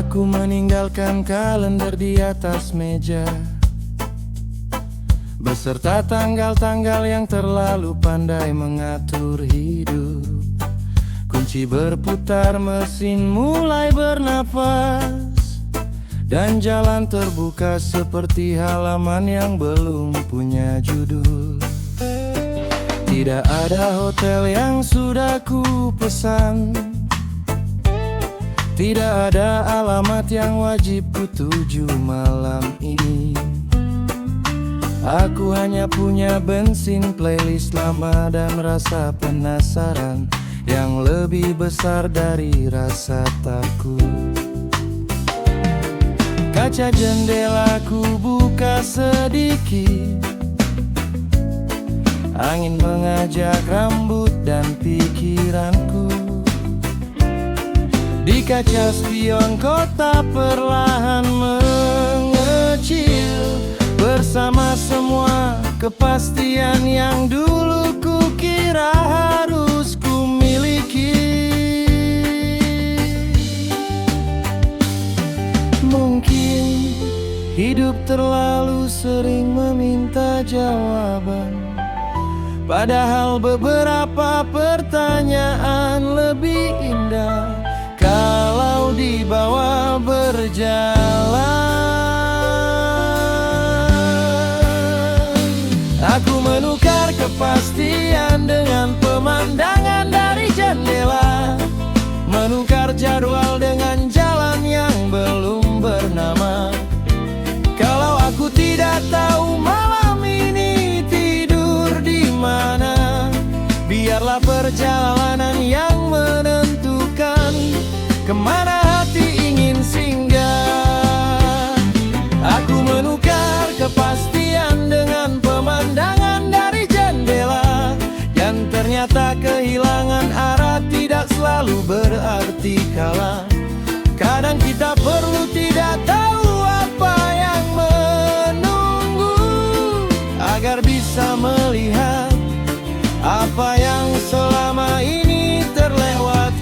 Aku meninggalkan kalender di atas meja beserta tanggal-tanggal yang terlalu pandai mengatur hidup. Kunci berputar, mesin mulai bernapas, dan jalan terbuka seperti halaman yang belum punya judul. Tidak ada hotel yang sudah ku pesan, tidak ada alamat yang wajib ku tuju malam ini. Aku hanya punya bensin, playlist lama, dan rasa penasaran yang lebih besar dari rasa takut. Kaca jendela ku buka sedikit, angin mengajak rambut dan pikiranku. Di kaca spion kota perlahan mengecil, bersama semua kepastian yang dulu ku kira harus ku miliki. Mungkin hidup terlalu sering meminta jawaban, padahal beberapa pertanyaan lebih indah kalau dibawa berjalan. Aku menukar kepastian dengan pemandangan dari jendela, menukar jadwal dengan jalan yang belum bernama. Kalau aku tidak tahu malam ini tidur di mana, biarlah perjalanan yang menentukan kemana hati ingin singgah. Aku menukar kepastian dengan pemandangan dari jendela, dan ternyata kehilangan arah tidak selalu berarti kalah. Kadang kita perlu tidak tahu apa yang menunggu, agar bisa melihat apa yang selama ini terlewatkan.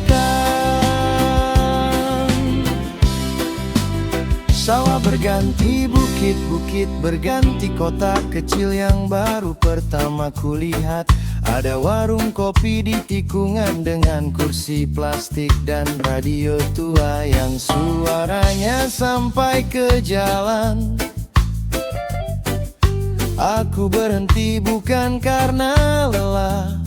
Sawah berganti bukit, bukit berganti kota kecil yang baru pertama kulihat. Ada warung kopi di tikungan dengan kursi plastik dan radio tua yang suaranya sampai ke jalan. Aku berhenti bukan karena lelah,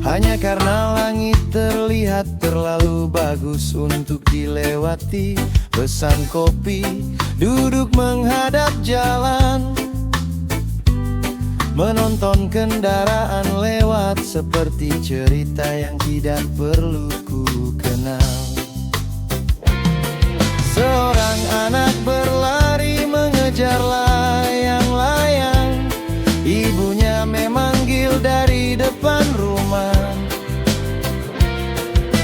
hanya karena langit terlihat terlalu bagus untuk dilewati. Pesan kopi, duduk menghadap jalan, menonton kendaraan lewat seperti cerita yang tidak perlu ku kenal. Seorang anak berlari mengejar layang-layang, ibunya memanggil dari depan rumah.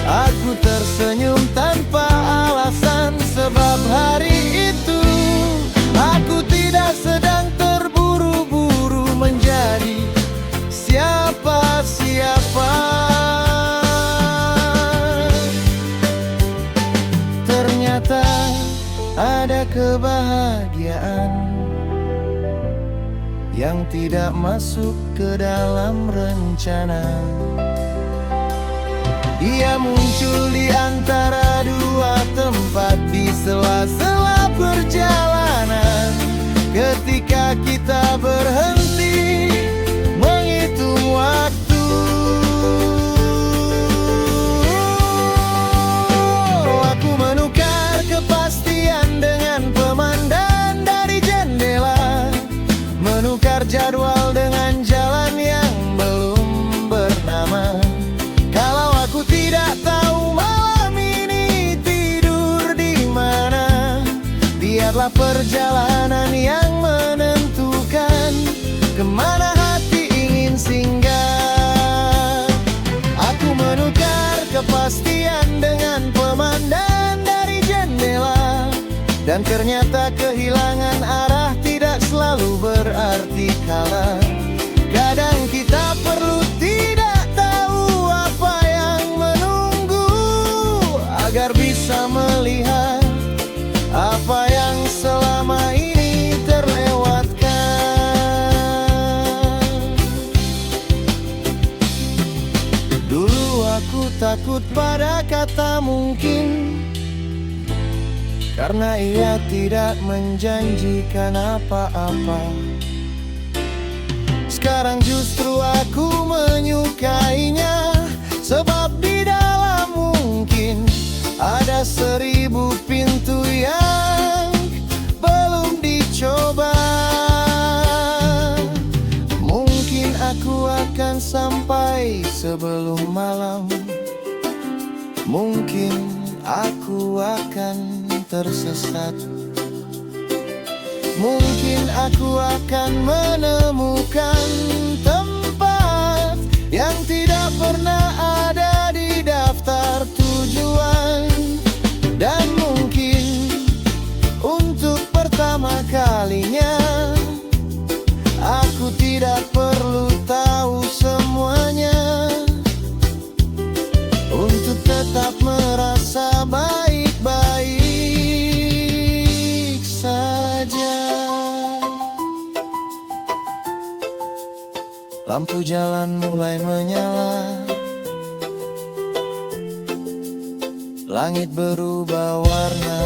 Aku tersenyum tanpa alasan, sebab hari itu aku tidak sedang terburu-buru menjadi siapa-siapa. Ternyata ada kebahagiaan yang tidak masuk ke dalam rencana. Ia muncul di antara dua tempat di sela-sela perjalanan, ketika kita berhenti menghitung waktu. Aku menukar kepastian dengan pemandangan dari jendela, menukar jadwal dengan jalan yang belum bernama. Kalau aku tidak tahu malam ini tidur di mana, biarlah perjalanan yang menentukan kemana hati ingin singgah. Aku menukar kepastian dengan pemandangan dari jendela, dan ternyata kehilangan arah tidak selalu berarti kalah. Kadang kita perlu tidak tahu apa yang menunggu, agar bisa melihat apa yang selama ini terlewatkan. Dulu aku takut pada kata mungkin, karena ia tidak menjanjikan apa-apa. Sekarang justru aku menyukainya, sebab di dalam mungkin ada 1000 pintu yang belum dicoba. Mungkin aku akan sampai sebelum malam, mungkin aku akan tersesat, mungkin aku akan menemukan tempat yang tidak pernah ada di daftar tujuan. Dan mungkin untuk pertama kalinya aku tidak perlu tahu semuanya untuk tetap merasa baik-baik saja. Lampu jalan mulai menyala, langit berubah warna,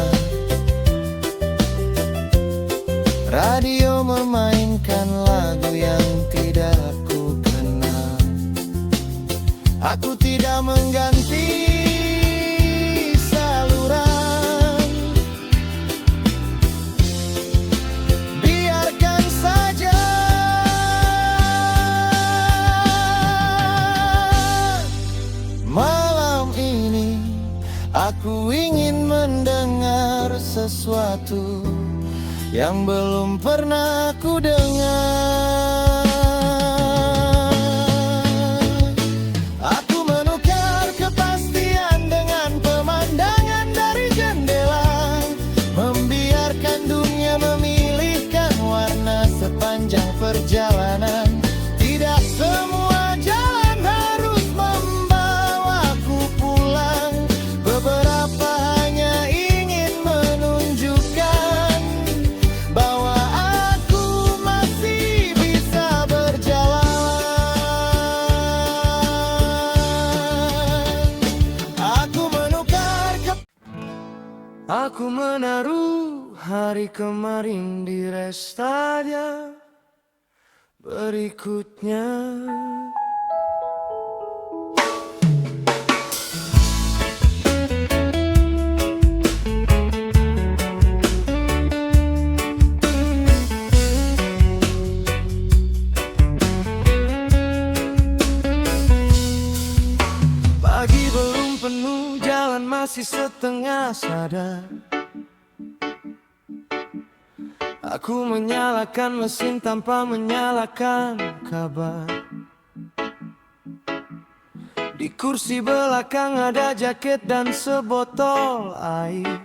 radio memainkan lagu yang tidak aku kenal. Aku tidak mengganti saluran, biarkan saja. Malam ini aku ingin mendengar sesuatu yang belum pernah aku dengar. Aku menukar kepastian dengan pemandangan dari jendela, membiarkan dunia memilihkan warna sepanjang perjalanan. Tidak semua jalan harus membawaku pulang, beberapa hanya ingin menunjukkan bahwa aku masih bisa berjalan. Aku menaruh hari kemarin di restadia berikutnya. Pagi belum penuh, jalan masih setengah sadar. Aku menyalakan mesin tanpa menyalakan kabar. Di kursi belakang ada jaket dan sebotol air.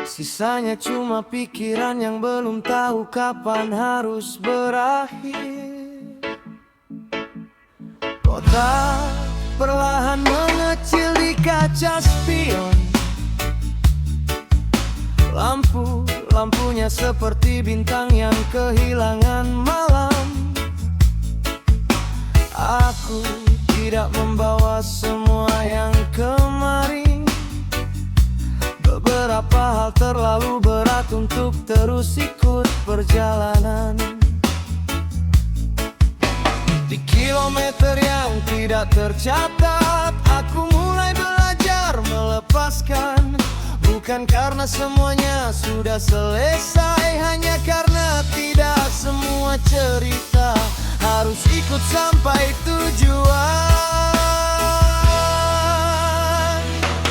Sisanya cuma pikiran yang belum tahu kapan harus berakhir. Kota perlahan mengecil di kaca spion. Lampunya seperti bintang yang kehilangan malam. Aku tidak membawa semua yang kemarin. Beberapa hal terlalu berat untuk terus ikut perjalanan. Di kilometer yang tidak tercatat, aku mulai belajar melepaskan. Bukan karena semuanya sudah selesai, hanya karena tidak semua cerita harus ikut sampai tujuan.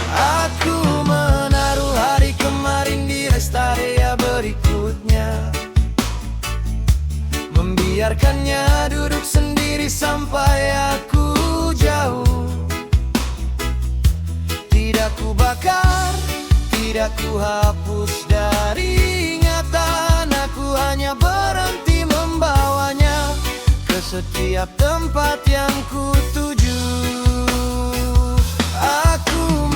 Aku menaruh hari kemarin di restadia berikutnya, membiarkannya duduk sendiri sampai aku jauh. Tidak ku bakar, tidak ku hapus dari ingatan. Aku hanya berhenti membawanya ke setiap tempat yang ku tuju. Aku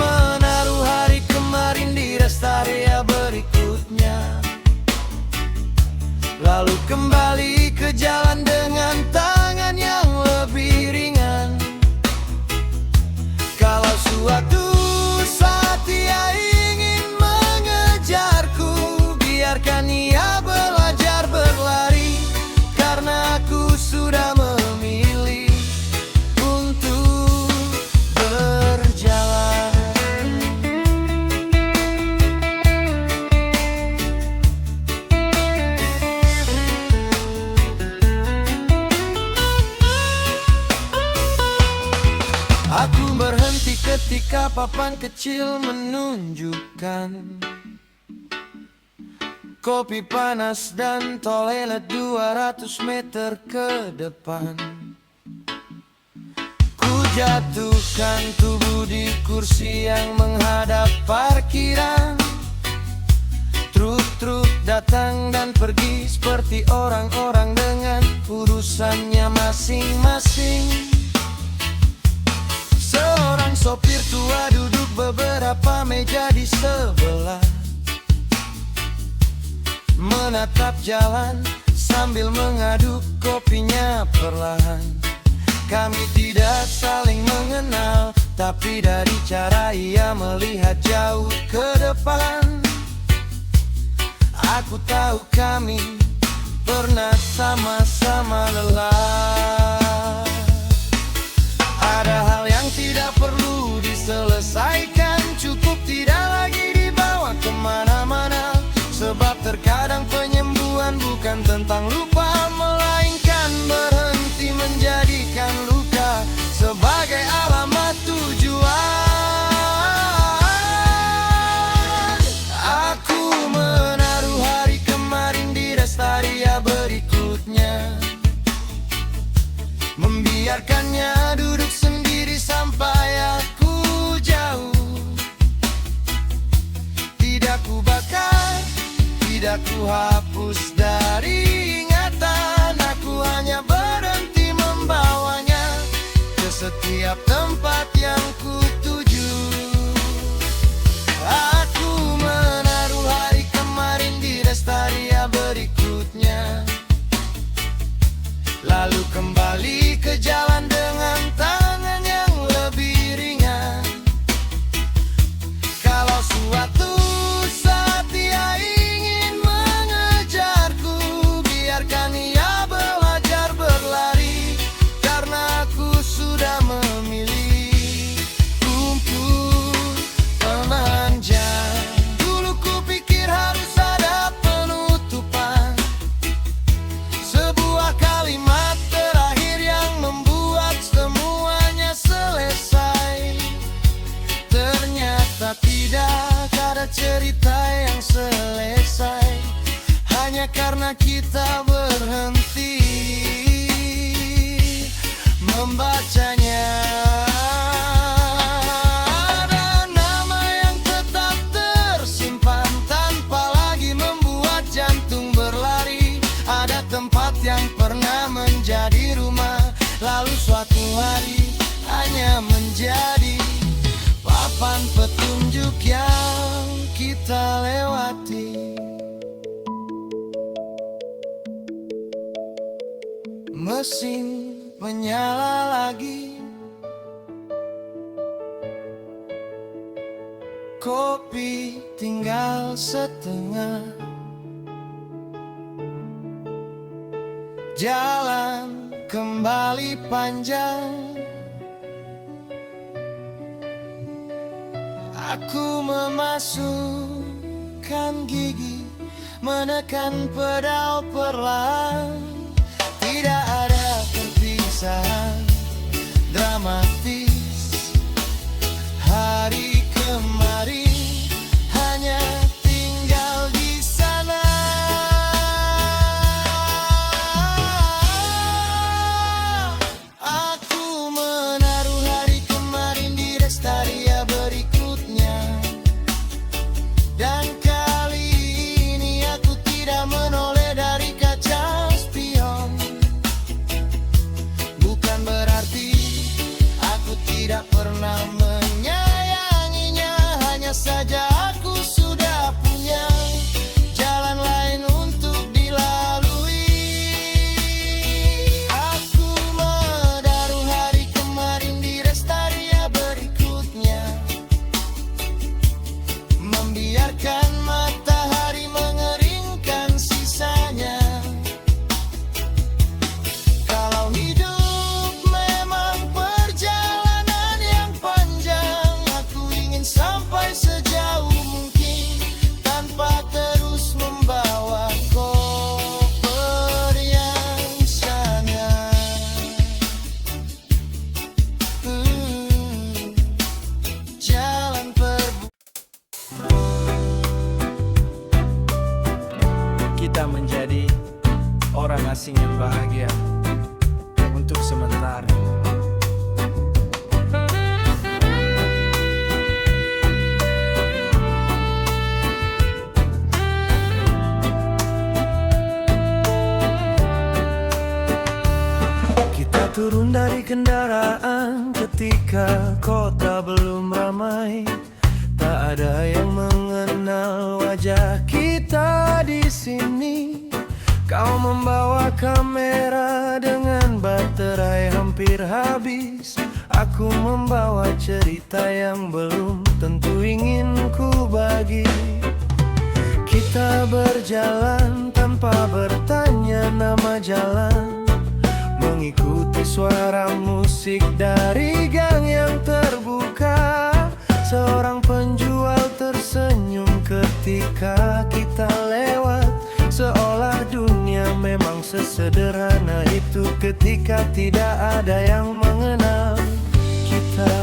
papan kecil menunjukkan kopi panas dan toilet 200 meter ke depan. Ku jatuhkan tubuh di kursi yang menghadap parkiran. Truk-truk datang dan pergi seperti orang-orang dengan urusannya masing-masing. Seorang sopir tua duduk beberapa meja di sebelah, menatap jalan sambil mengaduk kopinya perlahan. Kami tidak saling mengenal, tapi dari cara ia melihat jauh ke depan, aku tahu kami pernah sama-sama lelah. Ada hal yang tidak perlu diselesaikan, cukup tidak lagi dibawa kemana-mana. Sebab terkadang penyembuhan bukan tentang lupa, melainkan berhenti menjadikan luka sebagai alamat tujuan. Aku menaruh hari kemarin di rest area berikutnya, membiarkannya duduk sendiri sampai aku jauh. Tidak ku bakar, tidak ku hapus dari ingatan, aku hanya berhenti membawanya ke setiap tempat yang ku tuju. Aku menaruh hari kemarin di rest area berikutnya, lalu kembali ke jalan dengan tangan yang lebih ringan. Kalau suatu saat ia ingin mengejarku, biarkan ia belajar berlari, karena aku sudah memilih rumput pemanjang. Dulu kupikir harus ada penutupan, sebuah kalimat terakhir yang membuat semuanya selesai. Ternyata tidak ada cerita yang selesai, hanya karena kita berhenti membacanya. Ada nama yang tetap tersimpan tanpa lagi membuat jantung berlari. Ada tempat yang pernah menjadi rumah, lalu suatu hari hanya menjadi papan petunjuk yang kita lewati. Mesin menyala lagi, kopi tinggal setengah, jalan kembali panjang. Aku memasukkan gigi, menekan pedal perlahan. Tidak ada perpisahan dramatis. Hari kemarin hanya tinggal di sana. Aku menaruh hari kemarin di rest area berikutnya, dan kali ini aku tidak menoleh dari kaca spion. Bukan berarti aku tidak pernah menyayanginya, hanya saja aku sudah punya jalan lain untuk dilalui. Aku menaruh hari kemarin di rest area berikutnya, membiarkan matahari mengeringkan sisanya. Kalau hidup memang perjalanan yang panjang, aku ingin sampai sejauh mungkin tanpa terus membawa koper yang sangat jauh. kita menjadi orang asing yang bahagia untuk sementara. Kita turun dari kendaraan ketika kota belum ramai. Tak ada yang mengenal wajah kita di sini. Kau membawa kamera dengan baterai hampir habis. Aku membawa cerita yang belum tentu ingin ku bagi. Kita berjalan tanpa bertanya nama jalan, mengikuti suara musik dari gang yang terbuka. Seorang penjual tersenyum ketika kita lewat, seolah dunia memang sesederhana itu ketika tidak ada yang mengenal kita.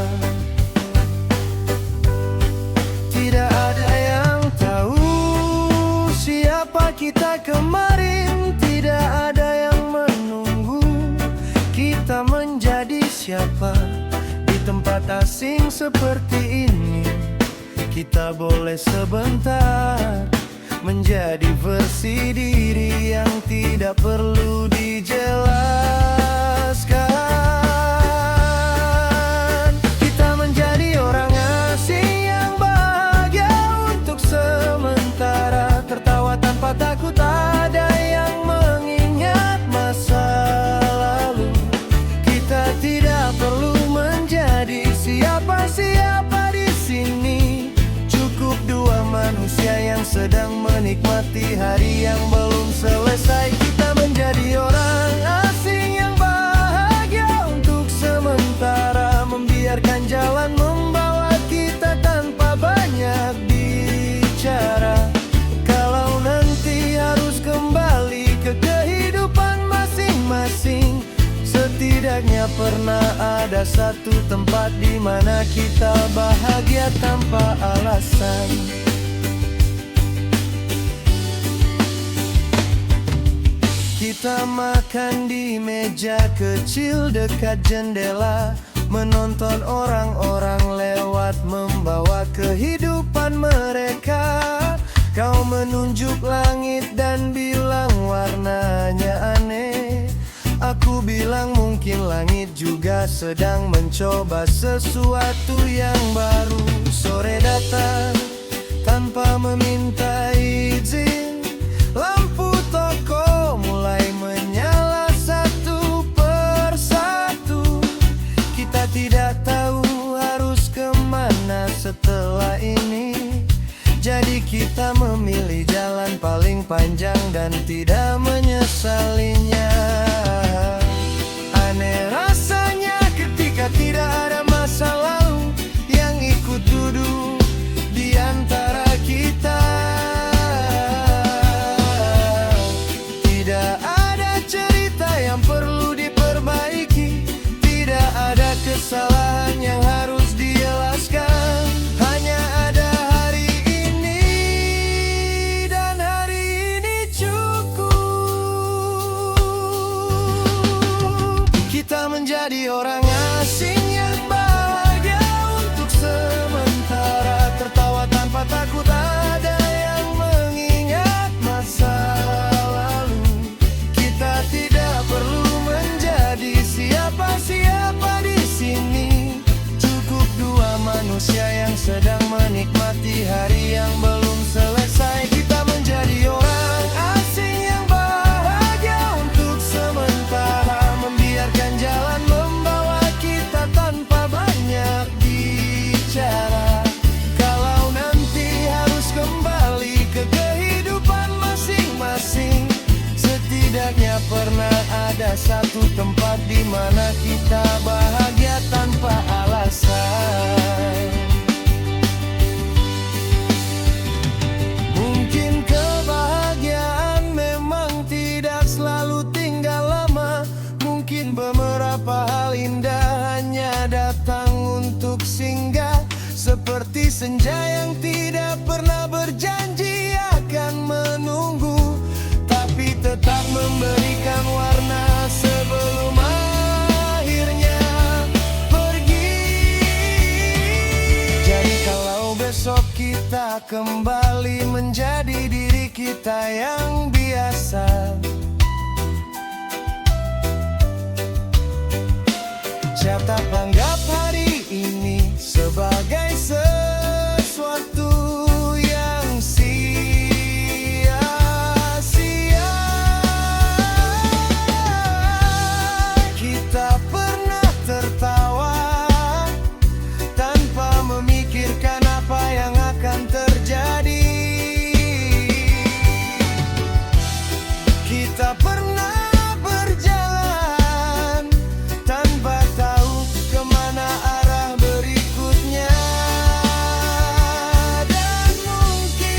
Tidak ada yang tahu siapa kita kemarin, tidak ada yang menunggu kita menjadi siapa. Di tempat asing seperti ini, kita boleh sebentar menjadi versi diri yang tidak perlu dijelaskan. Kita menjadi orang asing yang bahagia untuk sementara, tertawa tanpa takut ada yang mengingat masa lalu. Kita tidak perlu menjadi siapa-siapa di sini. Cukup dua manusia yang sedang menikmati hari yang belum selesai. Kita menjadi orang asing yang bahagia untuk sementara, membiarkan jalan membawa kita tanpa banyak bicara. Kalau nanti harus kembali ke kehidupan masing-masing, setidaknya pernah ada satu tempat di mana kita bahagia tanpa alasan. Kita makan di meja kecil dekat jendela, menonton orang-orang lewat membawa kehidupan mereka. Kau menunjuk langit dan bilang warnanya aneh. Aku bilang mungkin langit juga sedang mencoba sesuatu yang baru. Sore datang tanpa meminta izin, lampu toko mulai menyala satu persatu. Kita tidak tahu harus kemana setelah ini, jadi kita memilih jalan paling panjang dan tidak menyesalinya. Aneh rasanya ketika tidak ada masa lalu yang ikut duduk di antara kita. Tidak ada cerita yang perlu diperbaiki, tidak ada kesalahan yang harus dijelaskan. Hanya ada hari ini, dan hari ini cukup. Kita menjadi orang asing yang bahagia untuk sementara, tertawa tanpa takut ada yang mengingat masa lalu. Kita tidak perlu menjadi siapa-siapa di sini. Cukup dua manusia yang sedang menikmati hari yang belum selesai. Kita menjadi orang asing yang bahagia untuk sementara, membiarkan jalan membawa kita tanpa banyak bicara. Kalau nanti harus kembali ke kehidupan masing-masing, setidaknya pernah ada satu tempat di mana kita bahagia tanpa alasan. Mungkin kebahagiaan memang tidak selalu tinggal lama. Mungkin beberapa hal indah hanya datang untuk singgah, seperti senja yang tidak pernah berjanji akan menunggu. kita kembali menjadi diri kita yang biasa. Siapa anggap hari ini sebagai sesuatu yang sia-sia. Kita pernah tertawa tanpa memikirkan apa yang akan terjadi. Kita pernah berjalan tanpa tahu kemana arah berikutnya. Dan mungkin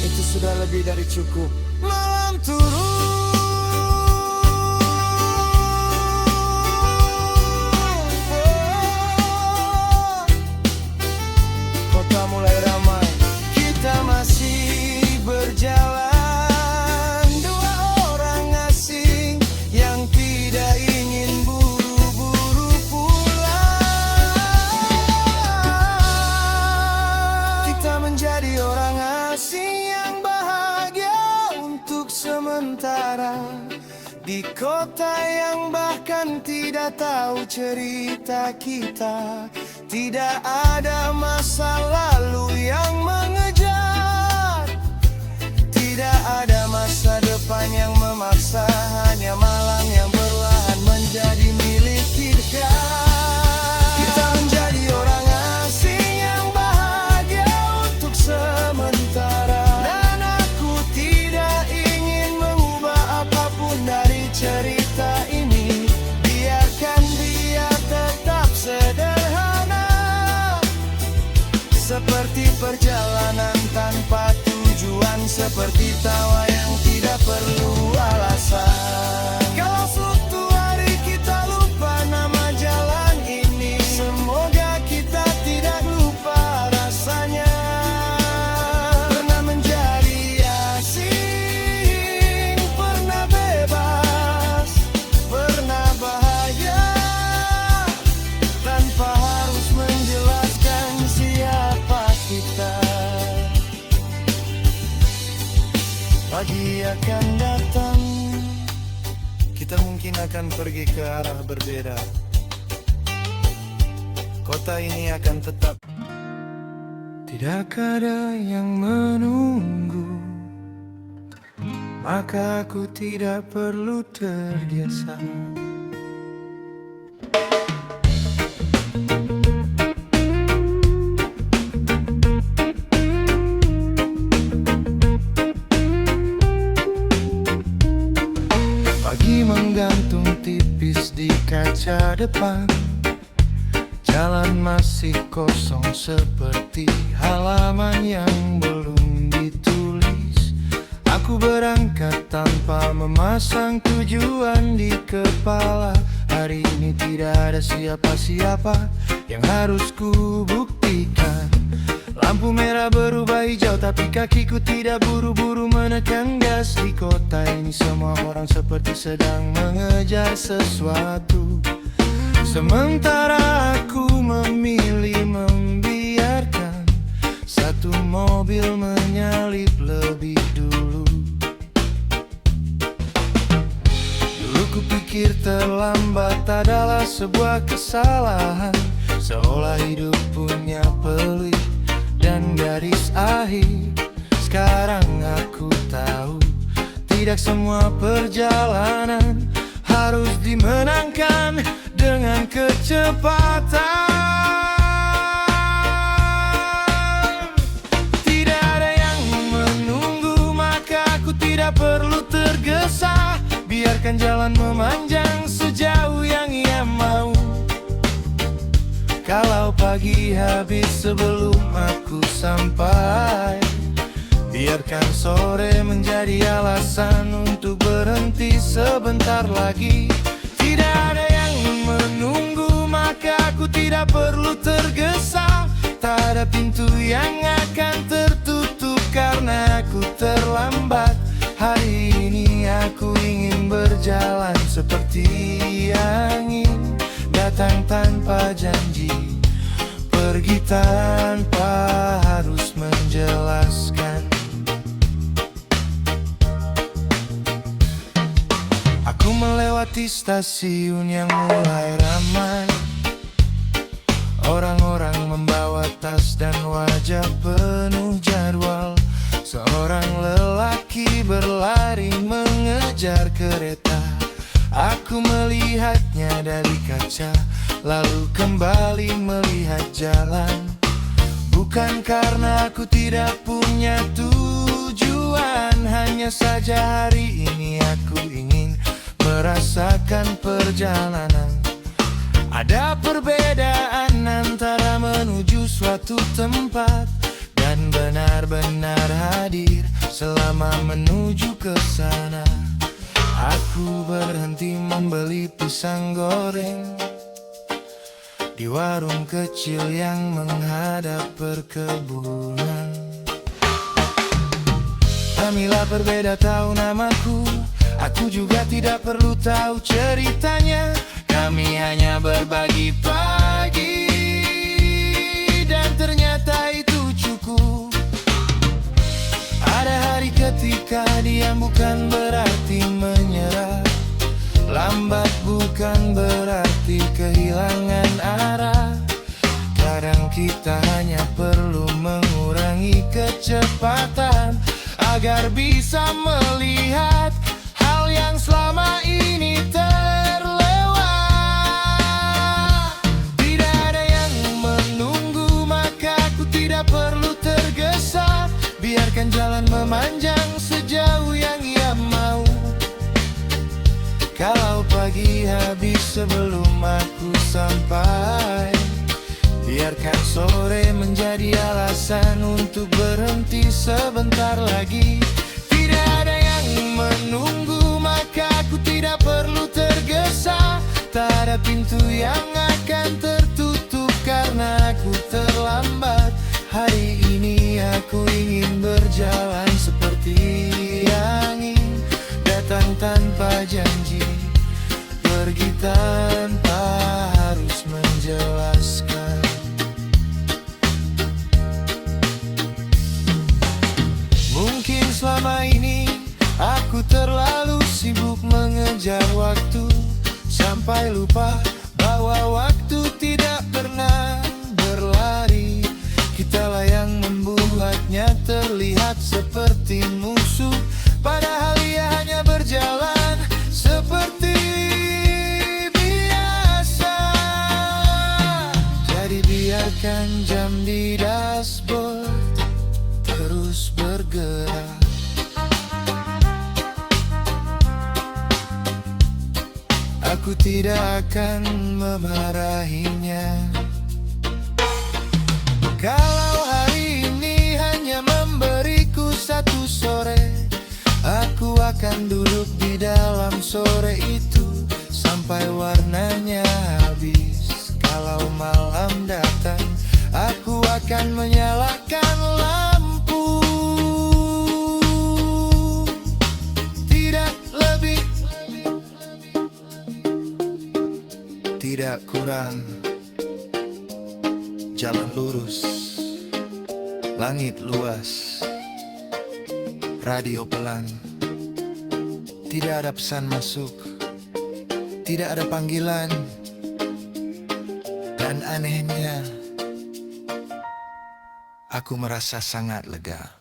itu sudah lebih dari cukup. Malam turun, kota mulai ramai, kita masih berjalan, dua orang asing yang tidak ingin buru-buru pulang. Kita menjadi orang asing yang bahagia untuk sementara, di kota yang bahkan tidak tahu cerita kita. Tidak ada masa lalu yang mengejar, tidak ada masa depan yang memaksa, hanya malam yang perlahan menjadi milik kita. Kita menjadi orang asing yang bahagia untuk sementara, dan aku tidak ingin mengubah apapun dari cerita ini. Biarkan dia tetap sederhana, seperti perjalanan tanpa tujuan, seperti tawa yang tidak perlu alasan. Kalau suatu hari kita lupa nama jalan ini, semoga kita tidak lupa rasanya. Pernah menjadi asing, pernah bebas, pernah bahagia, tanpa harus menjelaskan siapa kita. Pagi akan datang, kita mungkin akan pergi ke arah berbeda. Kota ini akan tetap. Tidak ada yang menunggu, maka aku tidak perlu tergesa. Pagi menggantung tipis di kaca depan, jalan masih kosong seperti halaman yang belum ditulis. Aku berangkat tanpa memasang tujuan di kepala. Hari ini tidak ada siapa-siapa yang harus ku buktikan. Lampu merah berubah hijau, tapi kakiku tidak buru-buru menekan gas. Di kota ini semua orang seperti sedang mengejar sesuatu, sementara aku memilih membiarkan satu mobil menyalip lebih dulu. Dulu kupikir terlambat adalah sebuah kesalahan, seolah hidup punya peluit dan garis akhir. Sekarang aku tahu, tidak semua perjalanan harus dimenangkan dengan kecepatan. Tidak ada yang menunggu, maka aku tidak perlu tergesa. Biarkan jalan memanjang sejauh yang ia mau. Kalau pagi habis sebelum aku sampai, biarkan sore menjadi alasan untuk berhenti sebentar lagi. Tidak ada yang menunggu, maka aku tidak perlu tergesa. Tak ada pintu yang akan tertutup karena aku terlambat. Hari ini aku ingin berjalan seperti angin, datang tanpa janji, pergi tanpa harus menjelaskan. Aku melewati stasiun yang mulai ramai. Orang-orang membawa tas dan wajah penuh jadwal. Seorang lelaki berlari mengejar kereta. Aku melihatnya dari kaca, lalu kembali melihat jalan. Bukan karena aku tidak punya tujuan, hanya saja hari ini aku ingin merasakan perjalanan. Ada perbedaan antara menuju suatu tempat dan benar-benar hadir selama menuju ke sana. Aku berhenti membeli pisang goreng di warung kecil yang menghadap perkebunan. Kamila berbeda tahu namaku, aku juga tidak perlu tahu ceritanya. Kami hanya berbagi pagi dan ternyata itu cukup. Ada hari ketika diam bukan berarti menyerah, lambat bukan berarti kehilangan arah. Kadang kita hanya perlu mengurangi kecepatan agar bisa melihat hal yang selama ini terlewat. Tidak ada yang menunggu, maka aku tidak perlu tergesa. Biarkan jalan memanjang sejauh yang ia mau. Kalau pagi habis sebelum aku sampai, biarkan sore menjadi alasan untuk berhenti sebentar lagi. Tidak ada yang menunggu, maka aku tidak perlu tergesa. Tak ada pintu yang akan tertutup karena aku terlambat. Hari ini aku ingin berjalan seperti angin, datang tanpa janji, pergi tanpa harus menjelaskan. Mungkin selama ini aku terlalu sibuk mengejar waktu, sampai lupa bahwa waktu tidak pernah berlari. Kitalah yang membuatnya terlihat seperti musuh, padahal ia hanya berjalan seperti biasa. Jadi biarkan jam di dashboard terus bergerak. Aku tidak akan memarahinya. Kalau hari ini hanya memberiku satu sore, aku akan duduk di dalam sore itu sampai warnanya habis. Kalau malam datang, aku akan menyalakan lampu. Tidak lebih, tidak kurang. Jalan lurus, langit luas, radio pelan. Tidak ada pesan masuk, tidak ada panggilan. Dan anehnya, aku merasa sangat lega.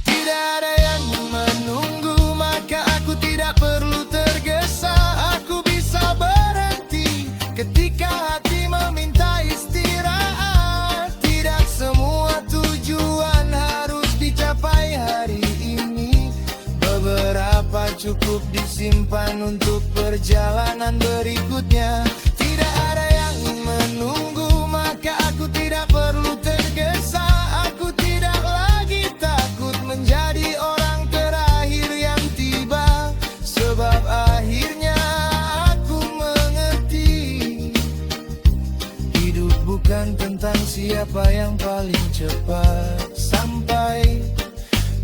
Tidak ada yang menunggu, maka aku tidak perlu tergesa. Aku bisa berhenti ketika hati meminta istirahat. Tidak semua tujuan harus dicapai hari ini. Beberapa cukup disimpan untuk perjalanan berikutnya. Tidak ada yang menunggu, maka aku tidak perlu tergesa. Aku tidak lagi takut menjadi orang terakhir yang tiba, sebab akhirnya aku mengerti. Hidup bukan tentang siapa yang paling cepat sampai,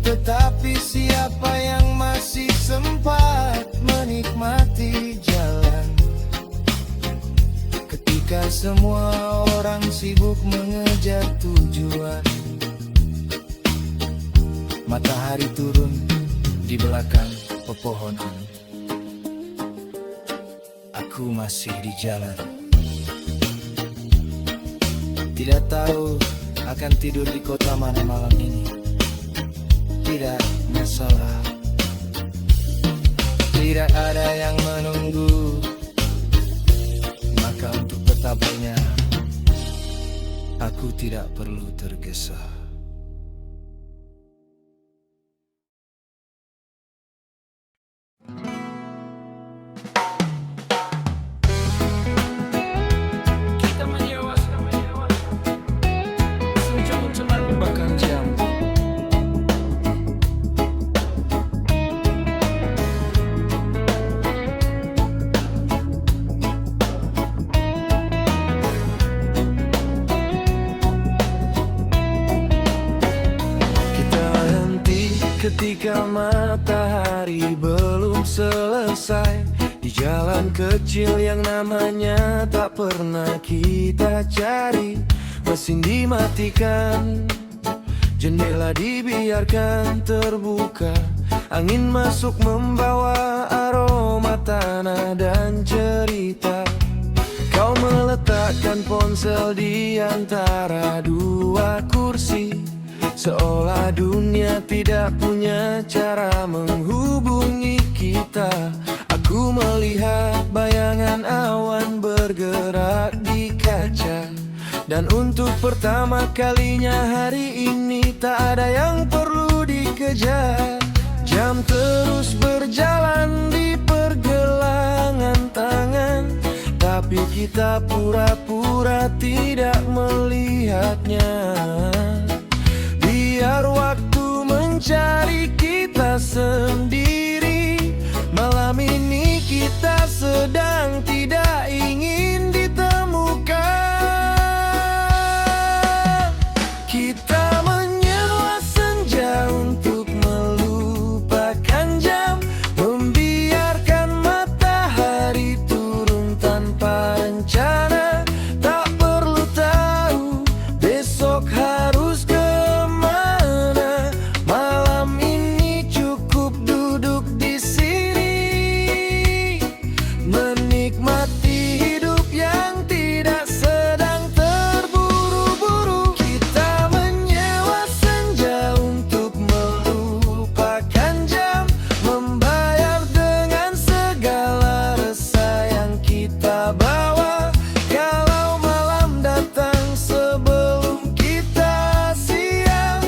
tetapi siapa yang masih sempat menikmati jalan. Ketika Ketika semua orang sibuk mengejar tujuan, matahari turun di belakang pepohonan. Aku masih di jalan, tidak tahu akan tidur di kota mana malam ini. Tidak masalah, tidak ada yang menunggu. Maka untuk betapanya aku tidak perlu tergesa. Kita menyewa sejam cepat bahkan jam. Kita henti ketika matahari belum selesai di jalan kecil yang namanya tak pernah kita cari. Mesin dimatikan, jendela dibiarkan terbuka. Angin masuk membawa aroma tanah dan cerita. Kau meletakkan ponsel di antara dua kursi, seolah dunia tidak punya cara menghubungi kita. Aku melihat bayangan awan bergerak di kaca, dan untuk pertama kalinya hari ini tak ada yang perlu dikejar. Jam terus berjalan di pergelangan tangan, tapi kita pura-pura tidak melihatnya. Biar waktu mencari kita sendiri. Malam ini kita sedang tidak ingin ditemukan. Kita menyewa senja untuk melupakan jam, membiarkan matahari turun tanpa rencana. Tak perlu tahu besok harus kemana. Malam ini cukup duduk di sini, menikmati hidup yang tidak sedang terburu-buru. Kita menyewa senja untuk melupakan jam, membayar dengan segala resah yang kita bawa. Kalau malam datang sebelum kita siap,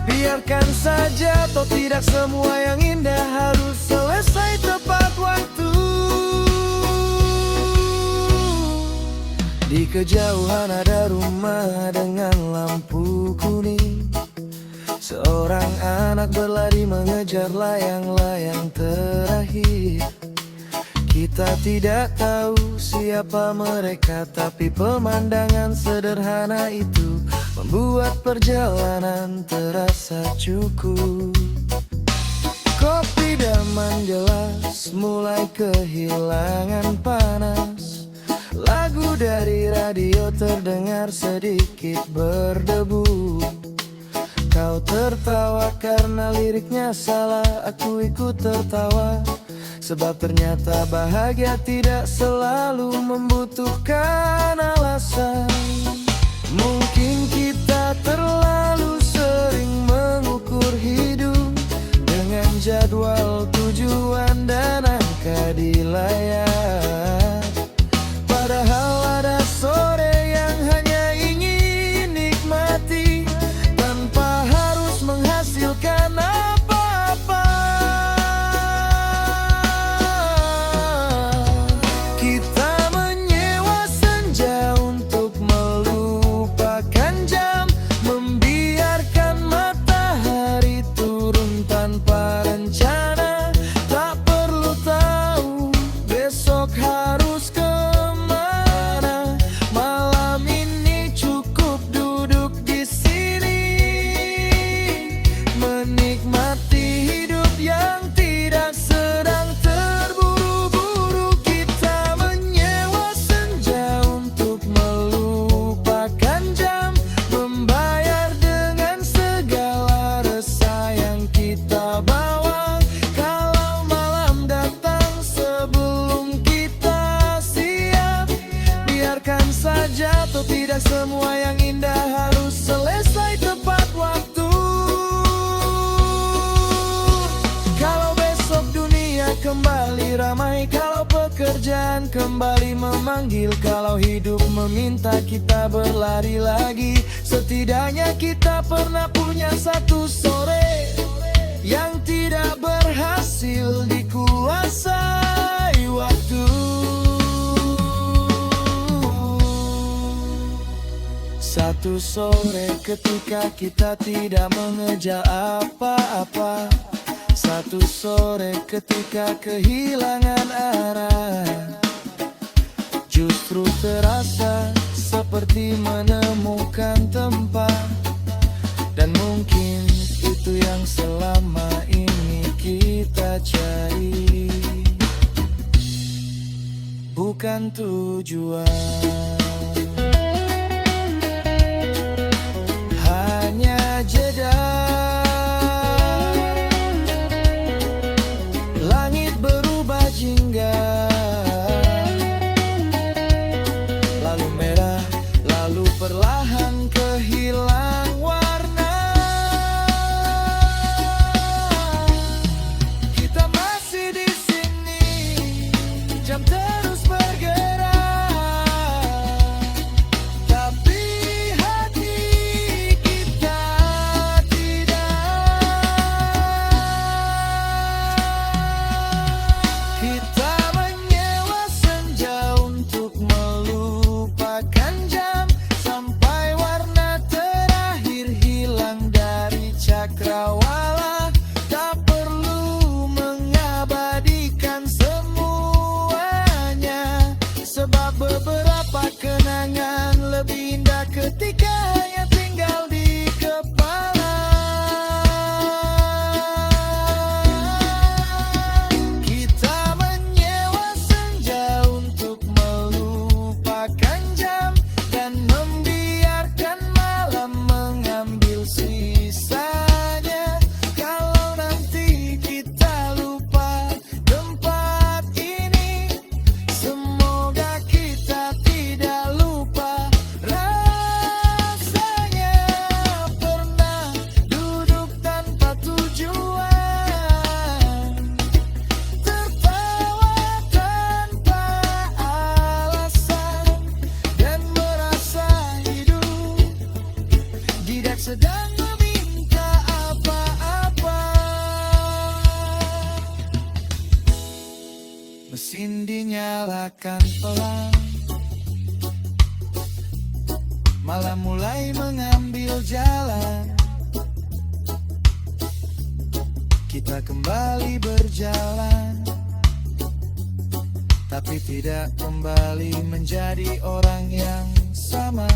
biarkan saja, toh tidak semua yang indah harus selesai tepat waktu. Di kejauhan ada rumah dengan lampu kuning. Seorang anak berlari mengejar layang-layang terakhir. Kita tidak tahu siapa mereka, tapi pemandangan sederhana itu membuat perjalanan terasa cukup. Kopi daman gelas mulai kehilangan panas. Lagu dari radio terdengar sedikit berdebu. Kau tertawa karena liriknya salah, aku ikut tertawa. Sebab ternyata bahagia tidak selalu membutuhkan alasan. Mungkin kita terlalu sering mengukur hidup dengan jadwal, tujuan, dan angka di layar. Padahal ada sore yang hanya ingin nikmati tanpa harus menghasilkan apa-apa. Kita menyewa senja untuk melupakan jam, meminta kita berlari lagi. Setidaknya kita pernah punya satu sore yang tidak berhasil dikuasai waktu. Satu sore ketika kita tidak mengejar apa-apa. Satu sore ketika kehilangan arah, justru terasa seperti menemukan tempat. Dan mungkin itu yang selama ini kita cari, bukan tujuan. Hanya jeda, langit berubah jingga, lalu merah, lalu perlahan kehilang warna. Kita masih di sini, jam terus bergerak, tapi hati kita tidak. Kita menyewa senja untuk melupakan jam, sampai warna terakhir hilang dari cakrawala. Tak perlu mengabadikan semuanya, sebab beberapa kenangan lebih indah ketika hanya tinggal di kepala. Kita menyewa senja untuk melupakan jam, dan membiarkan malam mengambil sisanya. Kalau nanti kita lupa tempat ini, semoga kita tidak lupa rasanya pernah duduk tanpa tujuan, tertawa tanpa alasan, dan merasa hidup tidak sedang meminta apa-apa. Mesin dinyalakan pelan, malam mulai mengambil jalan. Kita kembali berjalan, tapi tidak kembali menjadi orang yang sama.